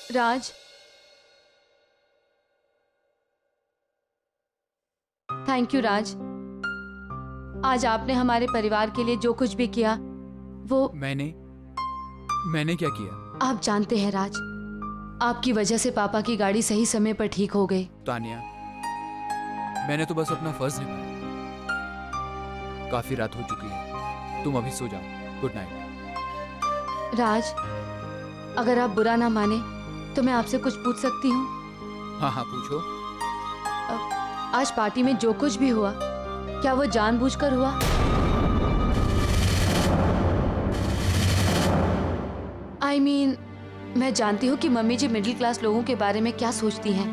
Raj, thank you राज। आज आपने हमारे परिवार के लिए जो कुछ भी किया वो मैंने क्या किया? आप जानते हैं राज, आपकी वजह से पापा की गाड़ी सही समय पर ठीक हो गई। तानिया, मैंने तो बस अपना फर्ज निभाया। काफी रात हो चुकी है, तुम अभी सो जाओ। Good night. राज, अगर आप बुरा ना माने तो मैं आपसे कुछ पूछ सकती हूँ? हाँ हाँ, पूछो। आज पार्टी में जो कुछ भी हुआ, क्या वो जानबूझकर हुआ? I mean, मैं जानती हूँ कि मम्मी जी मिडिल क्लास लोगों के बारे में क्या सोचती हैं।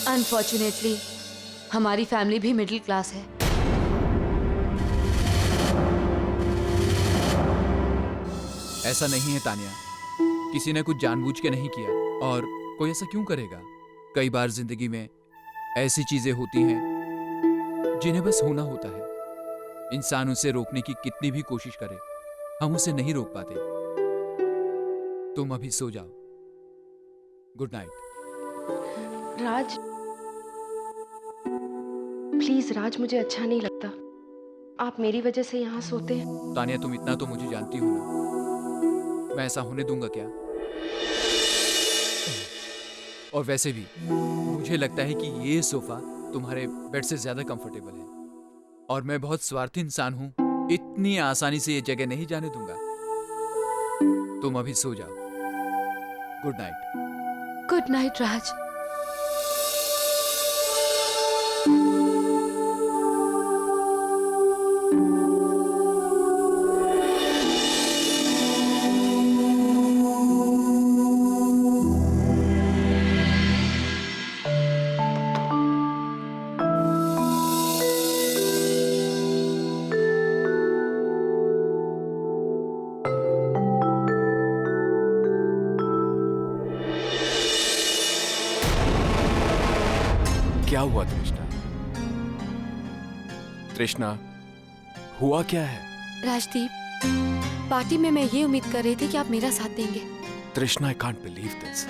अनफॉर्चुनेटली हमारी फैमिली भी मिडिल क्लास है। ऐसा नहीं है तानिया, किसी ने कुछ जानबूझ के नहीं किया, और कोई ऐसा क्यों करेगा? कई बार जिंदगी में ऐसी चीजें होती हैं जिन्हें बस होना होता है। इंसान उसे रोकने की कितनी भी कोशिश करे, हम उसे नहीं रोक पाते। तुम अभी सो जाओ। Good night. राज, प्लीज राज, मुझे अच्छा नहीं लगता। आप मेरी वजह से यहाँ सोते हैं। तानिया, तुम इतना तो मुझे जानती हो ना, मैं ऐसा होने दूंगा क्या? और वैसे भी मुझे लगता है कि ये सोफा तुम्हारे बेड से ज्यादा कंफर्टेबल है, और मैं बहुत स्वार्थी इंसान हूं, इतनी आसानी से ये जगह नहीं जाने दूंगा। तुम अभी सो जाओ। Good night. गुड नाइट राज। क्या हुआ तृष्णा? तृष्णा, हुआ क्या है? राजदीप, पार्टी में मैं ये उम्मीद कर रही थी कि आप मेरा साथ देंगे। तृष्णा, आई कांट बिलीव दिस।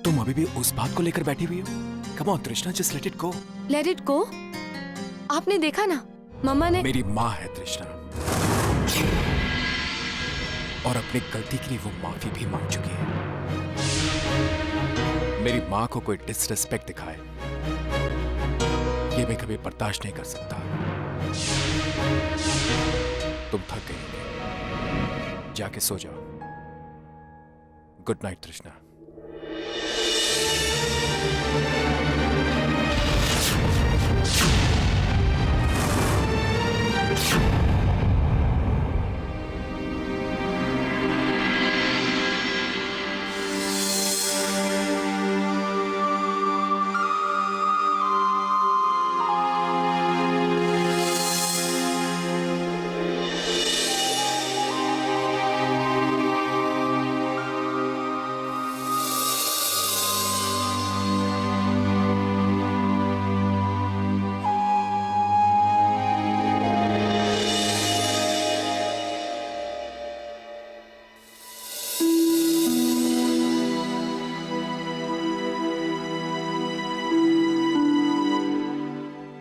तुम अभी भी उस बात को लेकर बैठी हुई हो? कम ऑन तृष्णा, just let it go. Let it go? आपने देखा ना, मम्मा ने। मेरी माँ है तृष्णा, और अपनी गलती के लिए वो माफी भी मांग चुकी है। मेरी माँ को कोई डिसरिस्पेक्ट दिखाए, ये मैं कभी बर्दाश्त नहीं कर सकता। तुम थक गई होगी, जाके सो जाओ। गुड नाइट तृष्णा।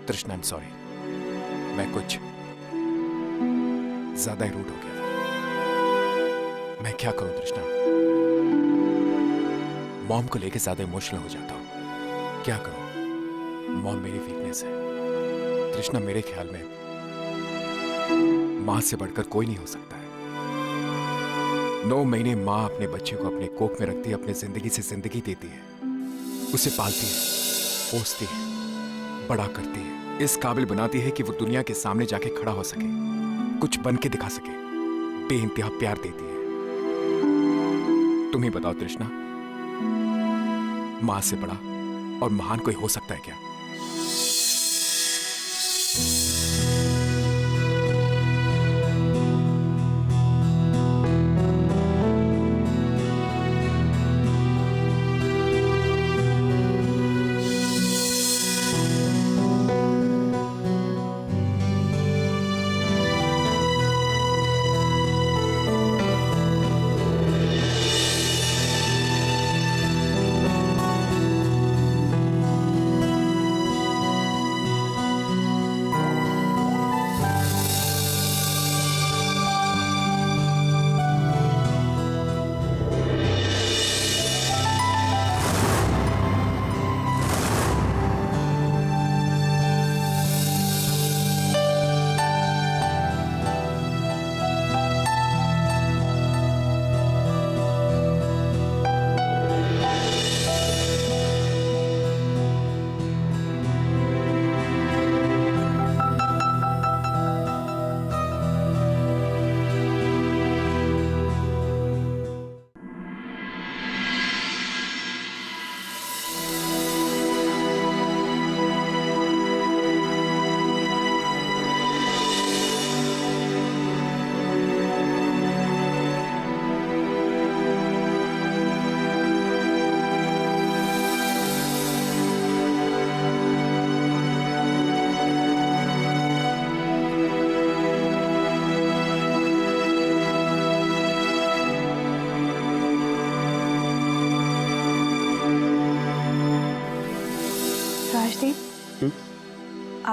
तृष्णा, आई एम सॉरी, मैं कुछ ज्यादा ही रूड हो गया था। मैं क्या करूं तृष्णा, मॉम को लेके ज्यादा इमोशनल हो जाता हूं। क्या करूं, मॉम मेरी वीकनेस है। तृष्णा, मेरे ख्याल में मां से बढ़कर कोई नहीं हो सकता है। 9 महीने मां अपने बच्चे को अपने कोख में रखती है, अपनी जिंदगी से जिंदगी देती है, उसे पालती है, पोसती है, बड़ा करती है, इस काबिल बनाती है कि वो दुनिया के सामने जाके खड़ा हो सके, कुछ बन के दिखा सके, बेइंतहा प्यार देती है। तुम ही बताओ तृष्णा, मां से बड़ा और महान कोई हो सकता है क्या?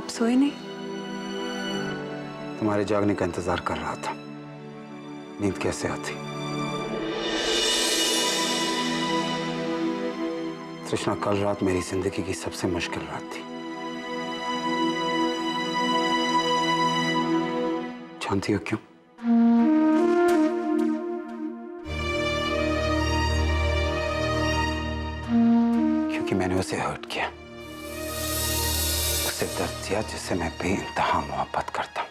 आप सोए नहीं? तुम्हारे जागने का इंतजार कर रहा था। नींद कैसे आती? तृष्णा, कल रात मेरी जिंदगी की सबसे मुश्किल रात थी। जानती हो क्यों? क्योंकि मैंने उसे हर्ट किया, उसे दर्द दिया जिससे मैं बेइंतहा मोहब्बत करता हूं।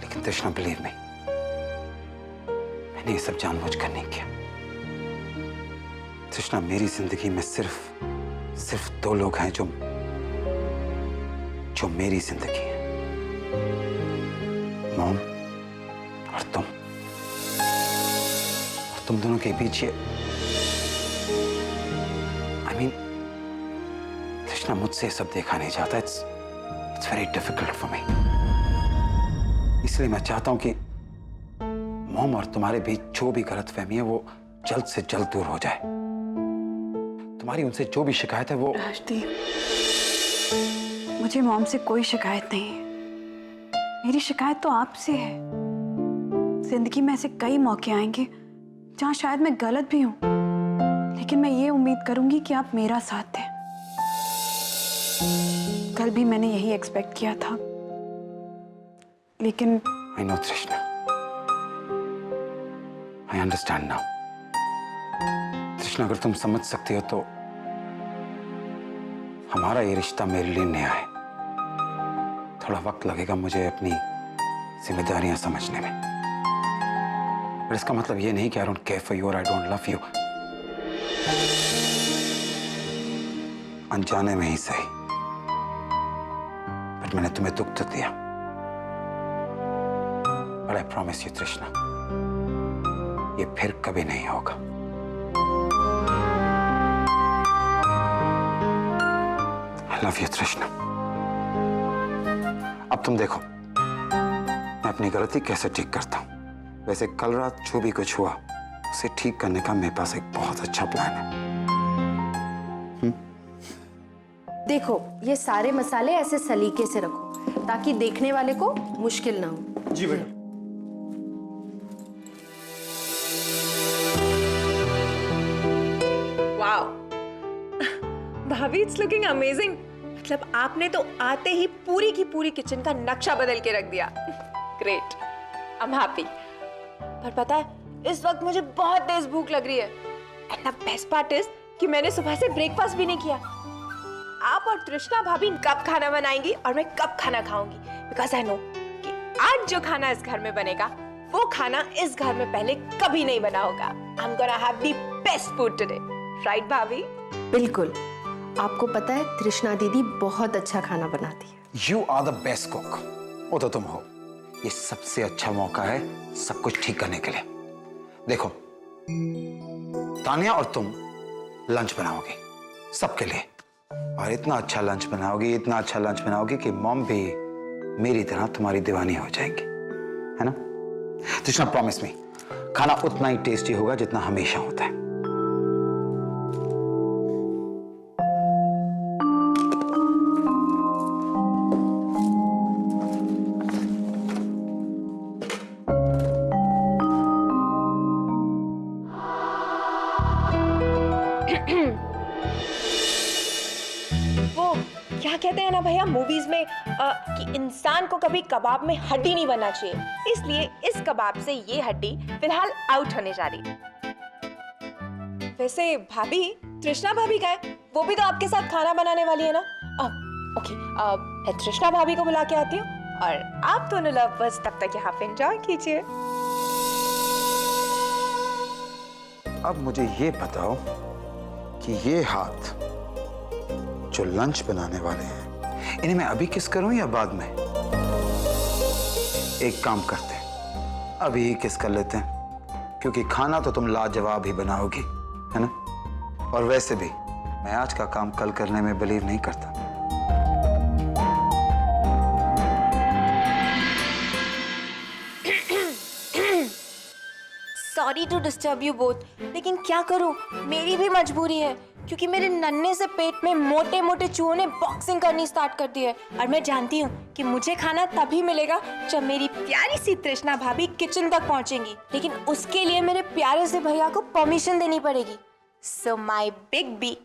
लेकिन तृष्णा, बिलीव मी, मैंने ये सब जानबूझकर नहीं किया। तृष्णा, मेरी जिंदगी में सिर्फ दो लोग हैं जो मेरी जिंदगी है, मॉम और तुम। और तुम दोनों के बीच ये तृष्णा, मुझसे ये सब देखा नहीं जाता। It's very difficult for me. इसलिए मैं चाहता हूं कि मॉम और तुम्हारे बीच जो भी गलतफहमी है वो जल्द से जल्द दूर हो जाए। तुम्हारी उनसे जो भी शिकायत है वो। राजदीप, मुझे मॉम से कोई शिकायत नहीं है। मेरी शिकायत तो आपसे है। जिंदगी में ऐसे कई मौके आएंगे जहां शायद मैं गलत भी हूं, लेकिन मैं ये उम्मीद करूंगी कि आप मेरा साथ दें। कल भी मैंने यही एक्सपेक्ट किया था, लेकिन आई नो तृष्णा, आई अंडरस्टैंड नाउ। तृष्णा, अगर तुम समझ सकती हो तो हमारा ये रिश्ता मेरे लिए नया है। थोड़ा वक्त लगेगा मुझे अपनी जिम्मेदारियां समझने में, पर इसका मतलब ये नहीं कि I don't care for you और आई डोंट लव यू। अनजाने में ही सही, बट मैंने तुम्हें दुख तो दिया। बट आई प्रॉमिस यू तृष्णा, ये फिर कभी नहीं होगा। आई लव यू तृष्णा। अब तुम देखो मैं अपनी गलती कैसे ठीक करता हूं। वैसे कल रात जो भी कुछ हुआ उसे ठीक करने का मेरे पास एक बहुत अच्छा प्लान है। देखो, ये सारे मसाले ऐसे सलीके से रखो ताकि देखने वाले को मुश्किल ना हो। जी मैडम। वाओ भाभी, इट्स लुकिंग अमेजिंग। मतलब आपने तो आते ही पूरी की पूरी किचन का नक्शा बदल के रख दिया। Great, I am happy. पर पता है, इस वक्त मुझे बहुत तेज भूख लग रही है। And the best part is कि मैंने सुबह से ब्रेकफास्ट भी नहीं किया। आप और तृष्णा भाभी कब खाना बनाएंगी और मैं कब खाना खाऊंगी, बिकॉज आई नो कि आज जो खाना इस घर में बनेगा वो खाना इस घर में पहले कभी नहीं बना होगा। I am gonna have the best food today, right भाभी? बिल्कुल। आपको पता है, तृष्णा दीदी बहुत अच्छा खाना बनाती है। You are the best cook. वो तो तुम हो। ये सबसे अच्छा मौका है सब कुछ ठीक करने के लिए। देखो, तानिया और तुम लंच बनाओगे सबके लिए, और इतना अच्छा लंच बनाओगी कि मॉम भी मेरी तरह तुम्हारी दीवानी हो जाएंगी, है ना? तृष्णा, प्रॉमिस मी, खाना उतना ही टेस्टी होगा जितना हमेशा होता है। क्या कहते हैं ना भैया मूवीज में कि इंसान को कभी कबाब में हड्डी नहीं बनना चाहिए, इसलिए इस कबाब से ये हड्डी फिलहाल आउट होने जा रही। वैसे भाभी, तृष्णा भाभी का है, वो भी तो आपके साथ खाना बनाने वाली है ना? ओके, मैं तृष्णा भाभी को बुला के आती हूँ और आप दोनों लवर्स तब तक यहाँ पे एंजॉय कीजिए। अब मुझे ये बताओ कि ये हाथ जो लंच बनाने वाले हैं, इन्हें मैं अभी किस करूं या बाद में? एक काम करते हैं, अभी ही किस कर लेते हैं, क्योंकि खाना तो तुम लाजवाब ही बनाओगी, है ना? और वैसे भी मैं आज का काम कल करने में बिलीव नहीं करता। Sorry to disturb you both, लेकिन क्या करूं, मेरी भी मजबूरी है। क्योंकि मेरे नन्हे से पेट में मोटे मोटे चूहों ने बॉक्सिंग करनी स्टार्ट कर दी है। और मैं जानती हूँ कि मुझे खाना तभी मिलेगा जब मेरी प्यारी सी तृष्णा भाभी किचन तक पहुँचेंगी, लेकिन उसके लिए मेरे प्यारे से भैया को परमिशन देनी पड़ेगी। सो माई बिग बी,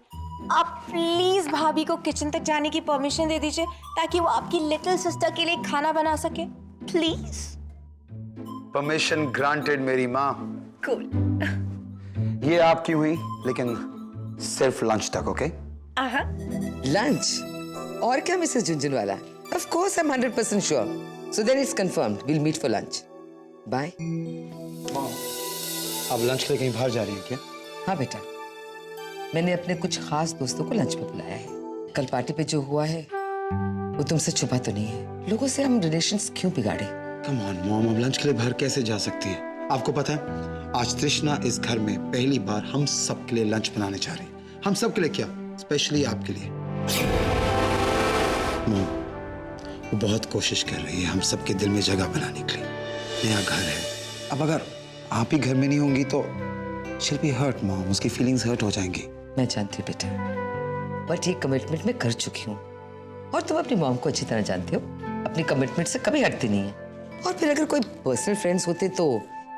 आप प्लीज भाभी को किचन तक जाने की परमिशन दे दीजिए ताकि वो आपकी लिटिल सिस्टर के लिए खाना बना सके, प्लीज। परमिशन ग्रांटेड मेरी माँ। कूल। ये आपकी हुई, लेकिन सिर्फ लंच तक, ओके? लंच? और क्या Mrs Jhunjhunwala? Of course, I'm 100% sure. So then it's confirmed. We'll meet for lunch. Bye. आप लंच के लिए कहीं बाहर जा रही हैं क्या? हाँ बेटा, मैंने अपने कुछ खास दोस्तों को लंच पे बुलाया है। कल पार्टी पे जो हुआ है वो तुमसे छुपा तो नहीं है। लोगों से हम रिलेशंस क्यों बिगाड़े? कम ऑन मॉम, अब लंच के लिए बाहर कैसे जा सकती है? आपको पता है आज तृष्णा इस घर में पहली बार हम सब के लिए लंच बनाने जा रही है। हम सब के लिए क्या, स्पेशली आपके लिए। मॉम, वो बहुत कोशिश कर रही है हम सबके दिल में जगह बनाने के लिए। नया घर है, अब अगर आप ही घर में नहीं होंगी तो she'll be hurt मॉम, उसकी फीलिंग्स हर्ट हो जाएंगी। मैं जानती हूँ बेटा, बट ये कमिटमेंट मैं कर चुकी हूँ और तुम अपनी मॉम को अच्छी तरह जानते हो, अपनी कमिटमेंट से कभी हटती नहीं है। और फिर अगर कोई पर्सनल फ्रेंड्स होते तो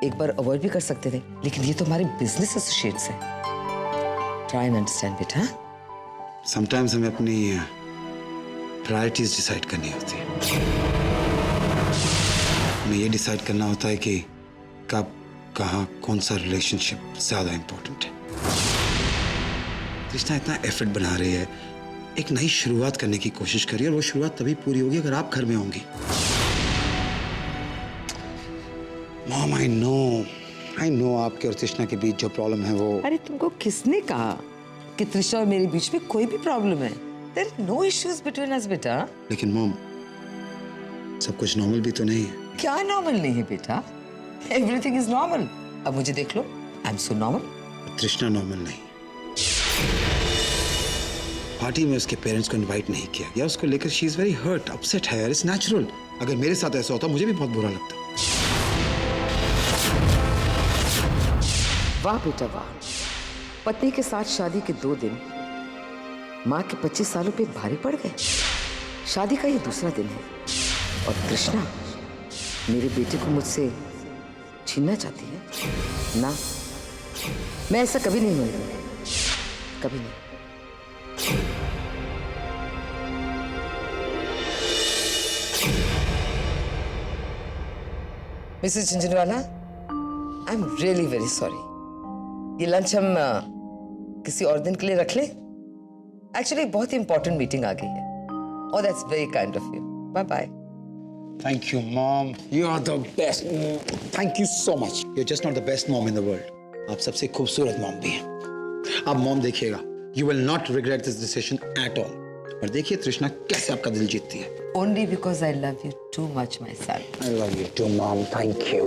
एक बार अवॉइड भी कर सकते थे, लेकिन ये तो हमारे बिजनेस एसोसिएट्स हैं। ट्राई एंड अंडरस्टैंड बेटा। समटाइम्स हमें अपनी प्रायोरिटीज डिसाइड करनी होती है। हमें ये डिसाइड करना होता है कि कब, कहाँ, कौन सा रिलेशनशिप ज्यादा इंपॉर्टेंट है। कृष्णा इतना एफर्ट बना रही है, एक नई शुरुआत करने की कोशिश करी है, और वो शुरुआत तभी पूरी होगी अगर आप घर में होंगी। मॉम, आई नो आपके और तृष्णा के बीच जो प्रॉब्लम है वो। अरे तुमको किसने कहा कि तृष्णा और मेरे बीच में कोई भी प्रॉब्लम है? There are no issues between us बेटा। लेकिन मॉम, सब कुछ नॉर्मल भी तो नहीं है। क्या नॉर्मल नहीं है बेटा? Everything is normal। अब मुझे देख लो, I'm so normal। तृष्णा नॉर्मल नहीं। पार्टी में उसके पेरेंट्स को इनवाइट नहीं किया गया, उसको लेकर she is very hurt, upset है। It's natural. अगर मेरे साथ ऐसा होता मुझे भी बहुत बुरा लगता। वाह बेटा वाह, पत्नी के साथ शादी के 2 दिन माँ के 25 सालों पे भारी पड़ गए। शादी का ये दूसरा दिन है और कृष्णा मेरे बेटे को मुझसे छीनना चाहती है ना। मैं ऐसा कभी नहीं होने दूंगी, कभी नहीं। Mrs Jhunjhunwala, I am really very sorry. ये लंच हम किसी और दिन के लिए रख लें? एक्चुअली बहुत ही इंपॉर्टेंट मीटिंग आ गई है। Oh that's very kind of you. Bye bye. Thank you mom, you are the best. Thank you so much. You are just not the best mom in the world, आप सबसे खूबसूरत mom भी हैं। अब mom देखिएगा, you will not regret this decision at all. और देखिए तृष्णा कैसे आपका दिल जीतती है। Only because I love you too much, my son. I love you too, mom. Thank you.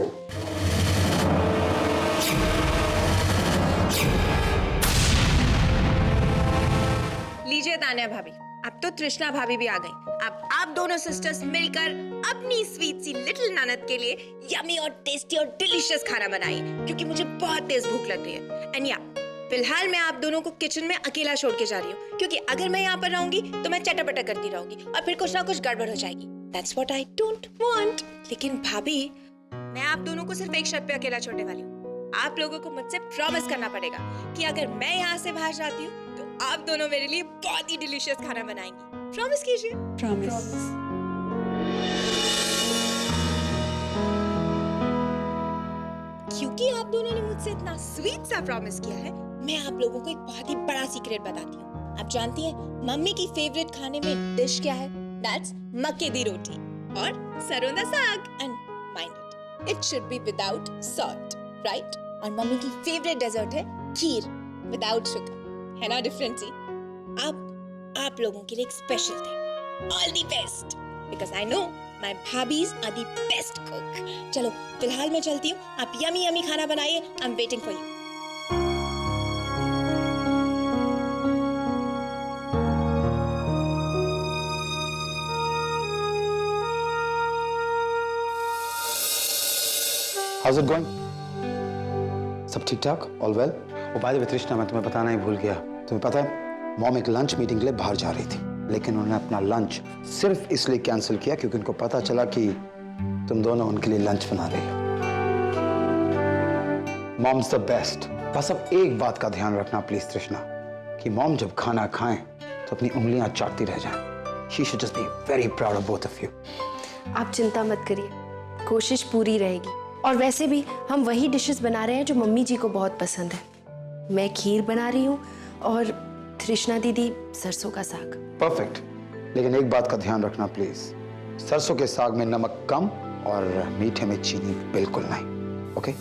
लीजिए तान्या भाभी, अब तो तृष्णा भाभी भी आ गई। अब आप दोनों सिस्टर्स मिलकर अपनी स्वीट सी लिटिल ननद के लिए यमी और टेस्टी और डिलीशियस खाना बनाइए, क्योंकि मुझे बहुत तेज भूख लग रही है। एंड या फिलहाल मैं आप दोनों को किचन में अकेला छोड़ के जा रही हूँ, क्योंकि अगर मैं यहाँ पर रहूंगी तो मैं चटापटा करती रहूंगी और फिर कुछ ना कुछ गड़बड़ हो जाएगी। That's what I don't want। लेकिन भाभी, मैं आप दोनों को सिर्फ एक शर्त पे अकेला छोड़ने वाली हूँ। आप लोगों को मुझसे प्रॉमिस करना पड़ेगा कि अगर मैं यहाँ से बाहर जाती हूँ तो आप दोनों मेरे लिए बहुत ही डिलीशियस खाना बनाएंगी। प्रॉमिस कीजिए। प्रॉमिस। क्योंकि आप दोनों ने मुझसे इतना स्वीट सा प्रॉमिस किया है, मैं आप लोगों को एक बहुत ही बड़ा सीक्रेट बताती हूँ। आप जानती हैं मम्मी की फेवरेट खाने में डिश क्या है? दैट्स मक्के दी रोटी और सरों दा साग। And mind it, it should be without salt, right? और मम्मी की फेवरेट डेजर्ट है खीर विदाउट शुगर। है ना डिफरेंट सी? अब आप लोगों के लिए एक special thing. All the best, because I know my bhabhis are the best cook. चलो फिलहाल मैं चलती हूँ, आप यमी यमी खाना बनाइए। I am waiting for you. How's it going? सब ठीक ठाक? All well? Oh by the way Trishna, मैं तुम्हें बताना ही भूल गया, तुम्हें पता है मॉम एक लंच मीटिंग के लिए बाहर जा रही थी, लेकिन उन्होंने अपना लंच सिर्फ इसलिए कैंसिल किया क्योंकि उनको पता चला कि तुम दोनों उनके लिए लंच बना रही हो। Mom's the best. बस अब एक बात का ध्यान रखना प्लीज तृष्णा, कि मॉम जब खाना खाएं तो अपनी उंगलियां चाटती रह जाएं। She should just be very proud of both of you. आप चिंता मत करिए, कोशिश पूरी रहेगी। और वैसे भी हम वही डिशेस बना रहे हैं जो मम्मी जी को बहुत पसंद है। मैं खीर बना रही हूँ और तृष्णा दीदी सरसों का साग। परफेक्ट। लेकिन एक बात का ध्यान रखना प्लीज, सरसों के साग में नमक कम और मीठे में चीनी बिल्कुल नहीं। ओके?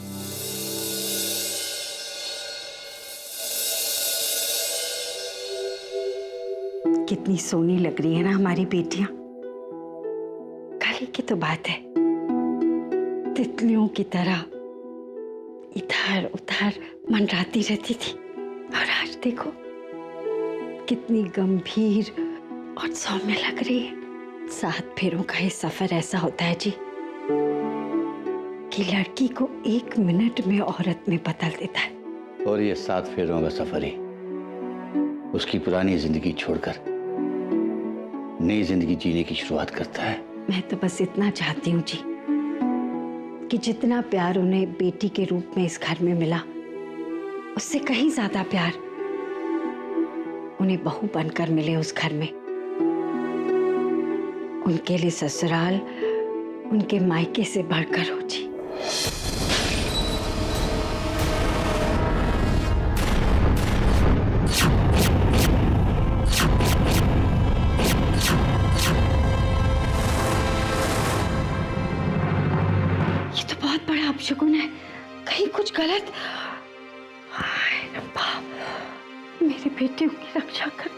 कितनी सोनी लग रही है ना हमारी बेटियां। कल ही की तो बात है, तितलियों की तरह इधर उधर मंडराती रहती थी, और आज देखो कितनी गंभीर और सौम्य लग रही है। 7 फेरों का ये सफर ऐसा होता है जी कि लड़की को 1 मिनट में औरत में बदल देता है। और ये 7 फेरों का सफर ही उसकी पुरानी जिंदगी छोड़कर नई जिंदगी जीने की शुरुआत करता है। मैं तो बस इतना चाहती हूँ जी कि जितना प्यार उन्हें बेटी के रूप में इस घर में मिला, उससे कहीं ज्यादा प्यार उन्हें बहू बनकर मिले उस घर में। उनके लिए ससुराल उनके मायके से बढ़कर हो जी। अपशकुन है, कहीं कुछ गलत। हाय रब्बा, मेरे बेटियों की रक्षा कर।